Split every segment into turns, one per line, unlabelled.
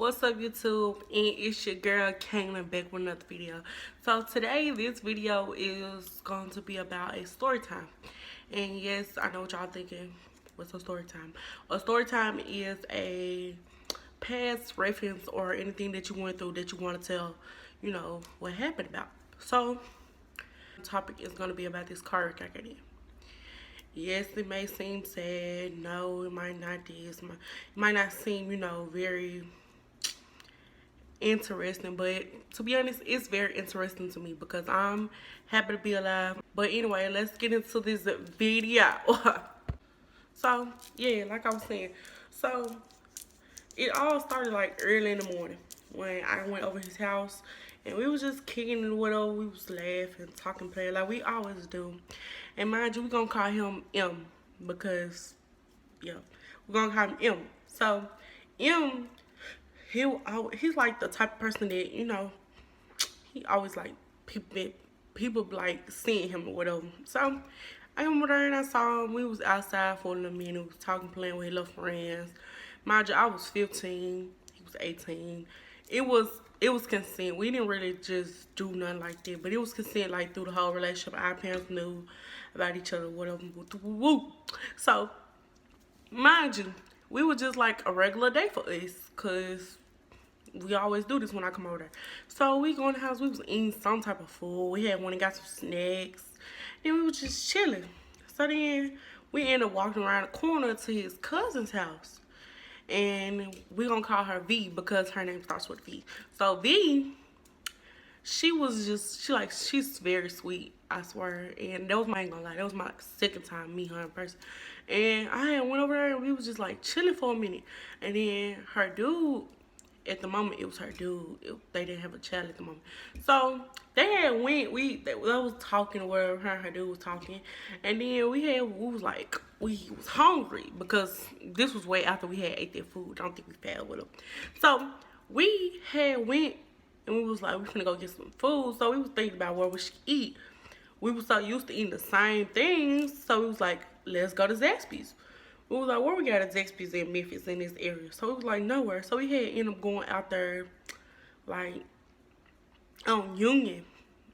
What's up, YouTube? And it's your girl Kaylin back with another video. So today this video is going to be about a story time. And yes, I know what y'all thinking. What's a story time? A story time is a past reference or anything that you went through that you want to tell, what happened about. So the topic is going to be about this car wreck I got in. Yes, it may seem sad. No, it might not. It might not seem, very interesting, but to be honest, it's very interesting to me because I'm happy to be alive. But anyway, let's get into this video. So yeah, like I was saying, so it all started like early in the morning when I went over his house and we was just kicking it whatever. We was laughing, talking, playing like we always do. And mind you, we gonna call him M because yeah, we're gonna call him M. So M, he's like the type of person that he always like people like seeing him or whatever. So I went there and I saw him. We was outside for a little minute. We was talking, playing with his little friends. Mind you, I was 15. He was 18. It was consent. We didn't really just do nothing like that, but it was consent like through the whole relationship. Our parents knew about each other, whatever. So mind you, we were just like a regular day for us, cause we always do this when I come over there. So we go in the house, we was eating some type of food. We had went and got some snacks. Then we was just chilling. So then we ended up walking around the corner to his cousin's house. And we gonna call her V because her name starts with V. So V, she's very sweet, I swear. And that was I ain't gonna lie, that was my second time meeting her in person. And I had went over there and we was just like chilling for a minute. And then her dude, at the moment it was her dude. They didn't have a child at the moment. So they had went, they was talking or whatever, her and her dude was talking. And then we was hungry because this was way after we had ate that food. I don't think we failed with them. So we had went and we was like, we finna go get some food. So we was thinking about where we should eat. We was so used to eating the same things. So we was like, let's go to Zaxby's. We was like, where we got a Zaxby's in Memphis in this area? So it was like nowhere. So we had ended up going out there like on Union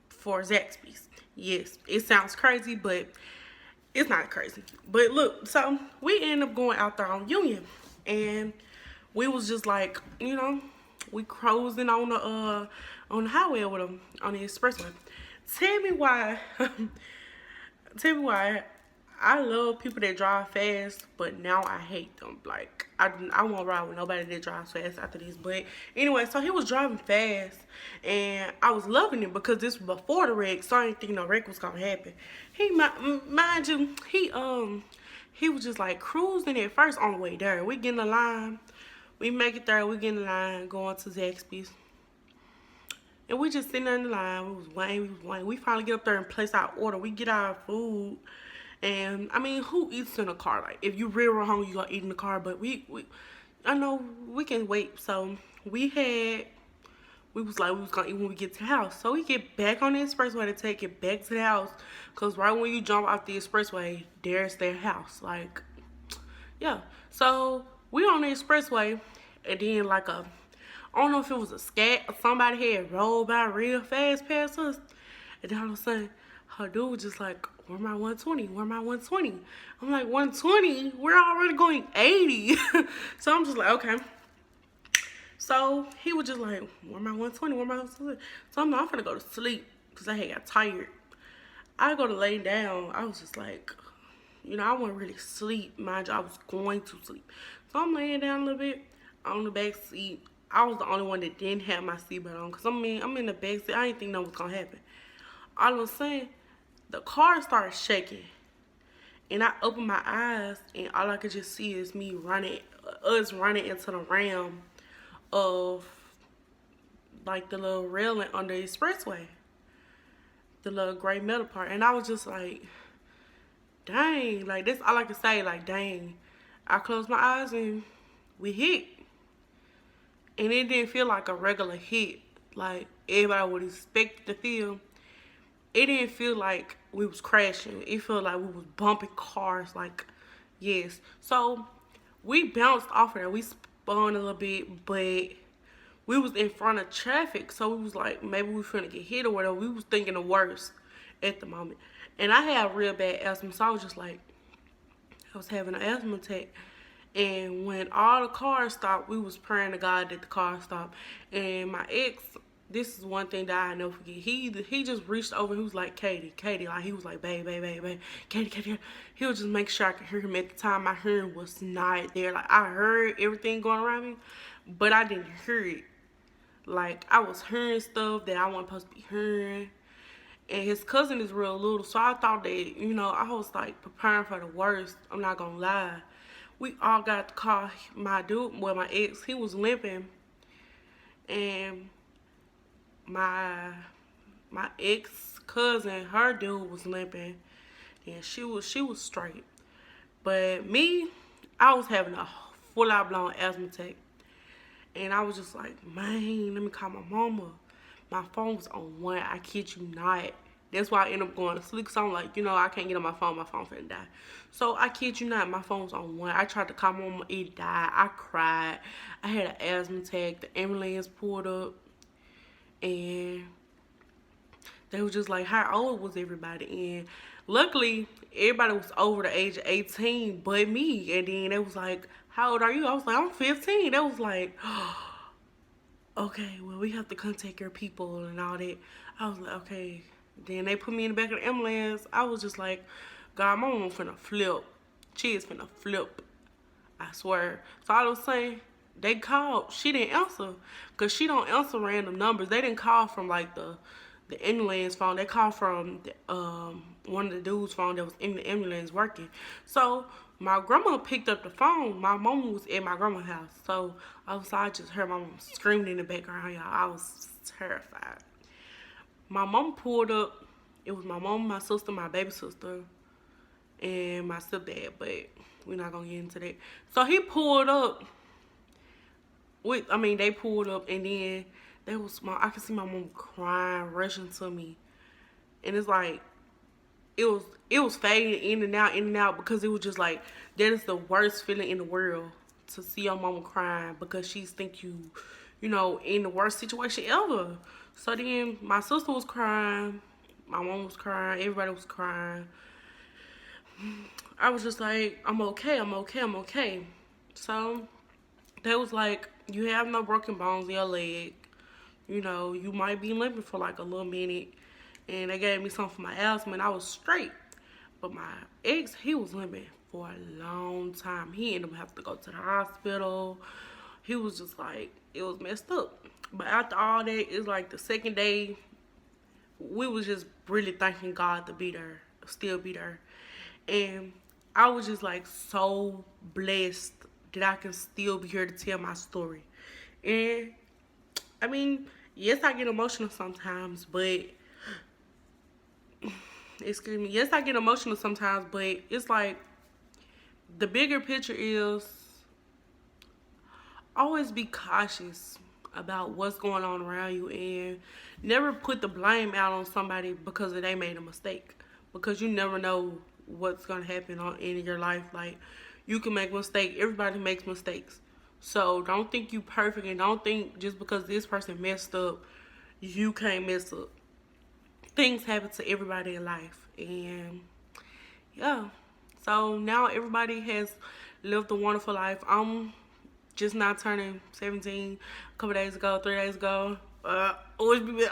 for Zaxby's. Yes, it sounds crazy, but it's not crazy. But look, so we ended up going out there on Union. And we was just like, we cruising on the highway with them, on the expressway. Tell me why I love people that drive fast, but now I hate them. Like, I won't ride with nobody that drives fast after this. But anyway, so he was driving fast, and I was loving it because this was before the wreck, so I didn't think no wreck was gonna happen. Mind you, he was just like cruising at first on the way there. We get in the line, we make it there, we get in the line, going to Zaxby's. And we just sitting there in the line, we was waiting. We finally get up there and place our order. We get our food. And I mean, who eats in a car? Like, if you real hungry, you gonna eat in the car. But I know we can wait. So we was like, we was gonna eat when we get to the house. So we get back on the expressway to take it back to the house. Cause right when you jump off the expressway, there's their house. Like, yeah. So we on the expressway, and then I don't know if it was a scat or somebody had rolled by real fast past us. And then all of a sudden, her dude was just like, where my 120? Where my 120? I'm like, 120? We're already going 80. So I'm just like, okay. So he was just like, where my 120? Where my 120? So I'm like, I'm finna go to sleep because I had got tired. I go to lay down. I was just like, I wasn't really sleep. Mind you, I was going to sleep. So I'm laying down a little bit on the back seat. I was the only one that didn't have my seatbelt on because I'm in the back seat. I didn't think nothing was going to happen. All of a sudden, the car started shaking. And I opened my eyes and all I could just see is us running into the ram of like the little railing on the expressway. The little gray metal part. And I was just like, dang, like that's all I could say, like dang. I closed my eyes and we hit. And it didn't feel like a regular hit like everybody would expect to feel. It didn't feel like we was crashing. It felt like we was bumping cars, like, yes. So we bounced off of there. We spun a little bit, but we was in front of traffic, so we was like, maybe we finna get hit or whatever. We was thinking the worst at the moment. And I had real bad asthma, so I was just like, I was having an asthma attack. And when all the cars stopped, we was praying to God that the car stopped. And my ex, this is one thing that I never forget. He just reached over. He was like, Katie. Like, he was like, babe, Katie. He would just make sure I could hear him. At the time, my hearing was not there. Like, I heard everything going around me, but I didn't hear it. Like, I was hearing stuff that I wasn't supposed to be hearing. And his cousin is real little, so I thought that, you know, I was like preparing for the worst. I'm not gonna lie. We all got to call my dude, well, my ex. He was limping, and my ex cousin, her dude was limping, and she was straight. But me, I was having a full out blown asthma attack, and I was just like, man, let me call my mama. My phone was on 1. I kid you not. That's why I ended up going to sleep. So I'm like, you know, I can't get on my phone. My phone finna die. So I kid you not, my phone was on 1. I tried to call my mama. It died. I cried. I had an asthma attack. The ambulance pulled up. And they was just like, how old was everybody? And luckily, everybody was over the age of 18 but me. And then they was like, how old are you? I was like, I'm 15. They was like, okay, well, we have to contact your people and all that. I was like, okay. Then they put me in the back of the ambulance. I was just like, God, my mama finna flip. She is finna flip. I swear. So I was saying, they called. She didn't answer. Because she don't answer random numbers. They didn't call from, like, the ambulance phone. They called from one of the dudes' phone that was in the ambulance working. So my grandma picked up the phone. My mama was at my grandma's house. So I just heard my mom screaming in the background, y'all. I was terrified. My mom pulled up. It was my mom, my sister, my baby sister, and my stepdad, but we're not gonna get into that. So he pulled up they pulled up, and then I could see my mom crying, rushing to me. And it's like, it was fading in and out, because it was just like, that is the worst feeling in the world, to see your mama crying because she think you know, in the worst situation ever. So then my sister was crying, my mom was crying, everybody was crying. I was just like, I'm okay. So they was like, you have no broken bones in your leg. You know, you might be limping for like a little minute. And they gave me something for my asthma, and I was straight. But my ex, he was limping for a long time. He ended up having to go to the hospital. He was just like, it was messed up. But after all that, it's like the second day, we was just really thanking God to be there, still be there. And I was just like so blessed that I can still be here to tell my story. And I mean, yes, I get emotional sometimes, but excuse me, yes, I get emotional sometimes, but it's like, the bigger picture is always be cautious about what's going on around you, and never put the blame out on somebody because they made a mistake, because you never know what's gonna happen in your life. Like, you can make mistakes. Everybody makes mistakes. So don't think you perfect, and don't think just because this person messed up, you can't mess up. Things happen to everybody in life, and yeah. So now everybody has lived a wonderful life. I'm just not turning 17 a couple days ago, 3 days ago. Always be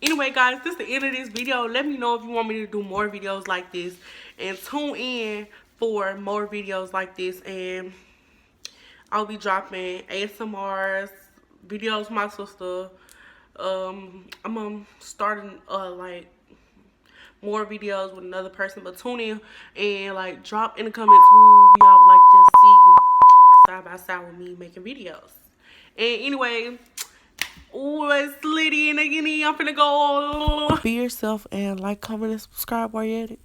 Anyway, guys, this is the end of this video. Let me know if you want me to do more videos like this, and tune in for more videos like this. And I'll be dropping ASMRs, videos with my sister. I'm starting like more videos with another person, but tune in and like drop in the comments who y'all would like to see side by side with me making videos. And anyway, it's Liddy and again, I'm finna go. Be yourself and like, comment, and subscribe while you're at it.